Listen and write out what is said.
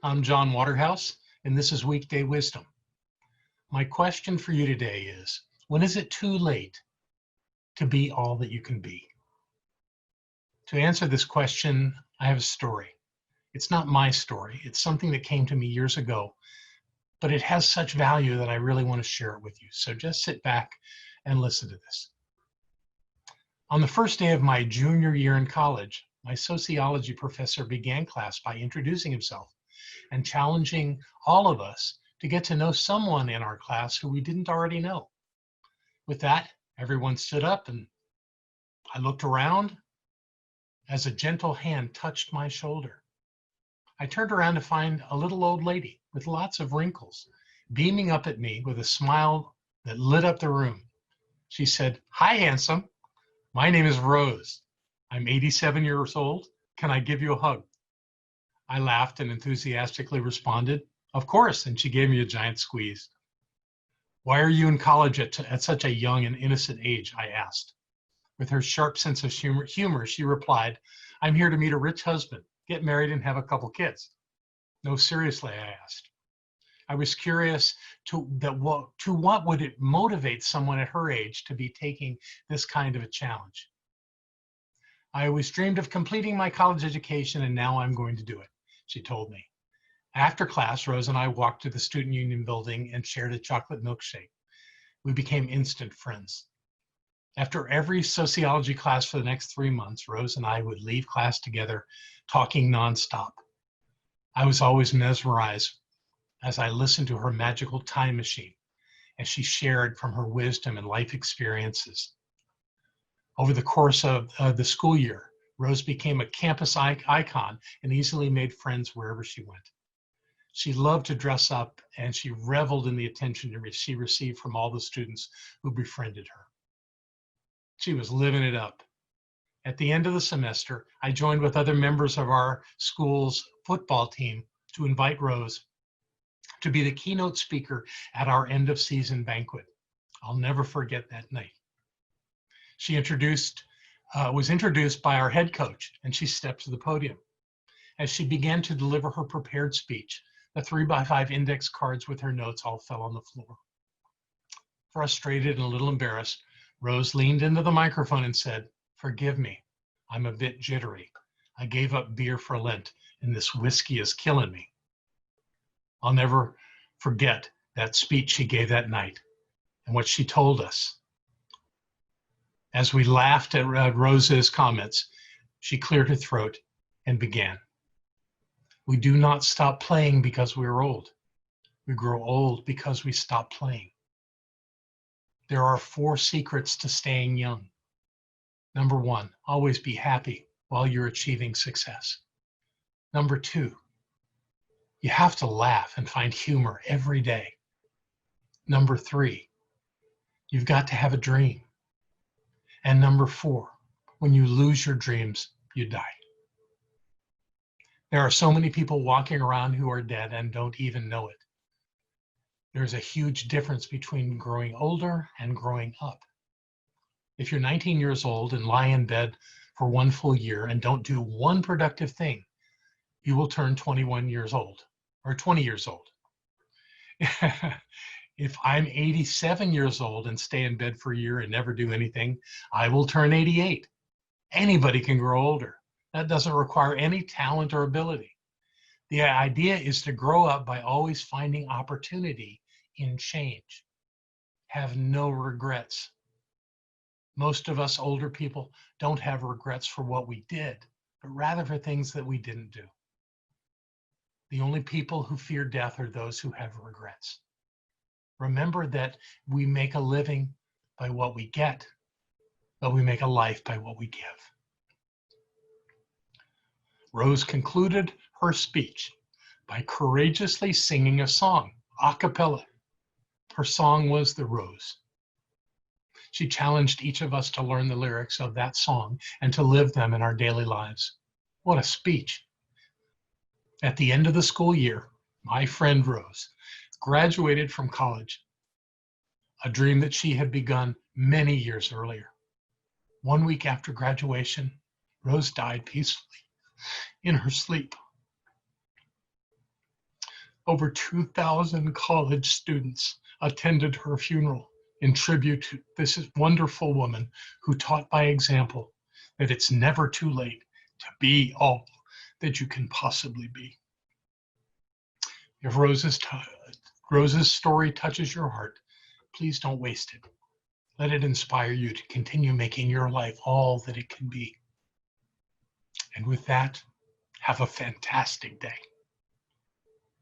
I'm John Waterhouse, and this is Weekday Wisdom. My question for you today is, when is it too late to be all that you can be? To answer this question, I have a story. It's not my story. It's something that came to me years ago, but it has such value that I really want to share it with you. So just sit back and listen to this. On the first day of my junior year in college, my sociology professor began class by introducing himself and challenging all of us to get to know someone in our class who we didn't already know. With that, everyone stood up and I looked around as a gentle hand touched my shoulder. I turned around to find a little old lady with lots of wrinkles, beaming up at me with a smile that lit up the room. She said, "Hi, handsome. My name is Rose. I'm 87 years old. Can I give you a hug?" I laughed and enthusiastically responded, "Of course," and she gave me a giant squeeze. "Why are you in college at such a young and innocent age?" I asked. With her sharp sense of humor, she replied, "I'm here to meet a rich husband, get married, and have a couple kids." "No, seriously," I asked. I was curious to what would it motivate someone at her age to be taking this kind of a challenge. "I always dreamed of completing my college education, and now I'm going to do it," she told me. After class, Rose and I walked to the Student Union building and shared a chocolate milkshake. We became instant friends. After every sociology class for the next 3 months, Rose and I would leave class together, talking nonstop. I was always mesmerized as I listened to her magical time machine, as she shared from her wisdom and life experiences. Over the course of the school year, Rose became a campus icon and easily made friends wherever she went. She loved to dress up, and she reveled in the attention she received from all the students who befriended her. She was living it up. At the end of the semester, I joined with other members of our school's football team to invite Rose to be the keynote speaker at our end of season banquet. I'll never forget that night. She was introduced by our head coach, and she stepped to the podium. As she began to deliver her prepared speech, the 3x5 index cards with her notes all fell on the floor. Frustrated and a little embarrassed, Rose leaned into the microphone and said, "Forgive me, I'm a bit jittery. I gave up beer for Lent, and this whiskey is killing me." I'll never forget that speech she gave that night and what she told us. As we laughed at Rose's comments, she cleared her throat and began. "We do not stop playing because we're old. We grow old because we stop playing. There are 4 secrets to staying young. Number 1, always be happy while you're achieving success. Number 2, you have to laugh and find humor every day. Number 3, you've got to have a dream. And number 4, when you lose your dreams, you die." There are so many people walking around who are dead and don't even know it. There's a huge difference between growing older and growing up. If you're 19 years old and lie in bed for 1 full year and don't do one productive thing, you will turn 21 years old or 20 years old. If I'm 87 years old and stay in bed for a year and never do anything, I will turn 88. Anybody can grow older. That doesn't require any talent or ability. The idea is to grow up by always finding opportunity in change. Have no regrets. Most of us older people don't have regrets for what we did, but rather for things that we didn't do. The only people who fear death are those who have regrets. Remember that we make a living by what we get, but we make a life by what we give. Rose concluded her speech by courageously singing a song, a cappella. Her song was "The Rose." She challenged each of us to learn the lyrics of that song and to live them in our daily lives. What a speech. At the end of the school year, my friend Rose graduated from college, a dream that she had begun many years earlier. 1 week after graduation, Rose died peacefully in her sleep. Over 2,000 college students attended her funeral in tribute to this wonderful woman who taught by example that it's never too late to be all that you can possibly be. If Rose's story touches your heart, please don't waste it. Let it inspire you to continue making your life all that it can be. And with that, have a fantastic day.